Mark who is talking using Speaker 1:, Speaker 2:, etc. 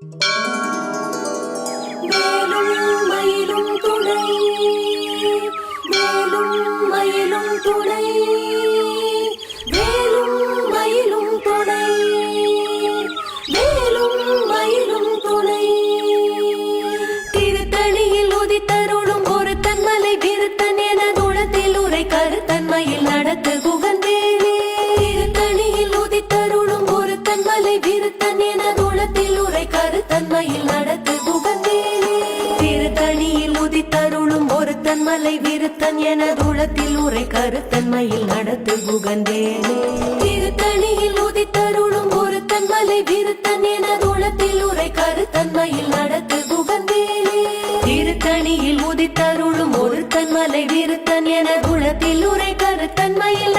Speaker 1: வேலும் மயிலும் துணை, வேலும் மயிலும் துணை, வேலும் மயிலும் துணை, வேலும் மயிலும் துணை. திருத்தணியில் உதித்தருளும் ஒரு தன்மலை விருத்தன் என குணத்தில் உரை கருத்தன்மையில் நடத்து குகந்தேனே. திருத்தணியில் உதித்தருளும் ஒரு தன்மலை விருத்தன் என குணத்தில் உரை கருத்தன்மையில் நடத்து குகந்தேனே. திருத்தணியில் உதித்தருளும் ஒரு தன்மலை விருத்தன் என குணத்தில் உரை கருத்தன்மையில் நடத்து குகந்தேனே. திருத்தணியில் உதித்தருளும் ஒரு தன்மலை விருத்தன் என குணத்தில் உரை கருத்தன்மையில் நடத்து குகந்தேனே. திருத்தணியில் உதித்தருளும் ஒரு தன்மலை விருத்தன் என குணத்தில் உரை கருத்தன்மையில்